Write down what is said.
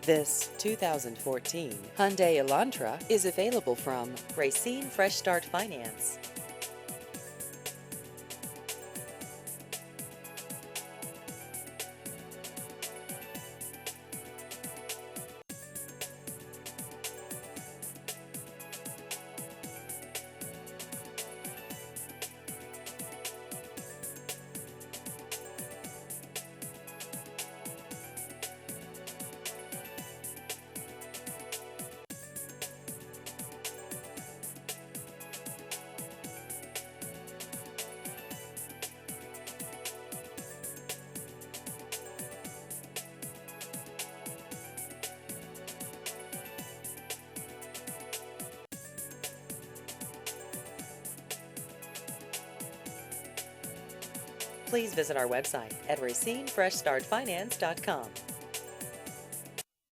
This 2014 Hyundai Elantra is available from Racine Fresh Start Finance. Please visit our website at racinefreshstartfinance.com.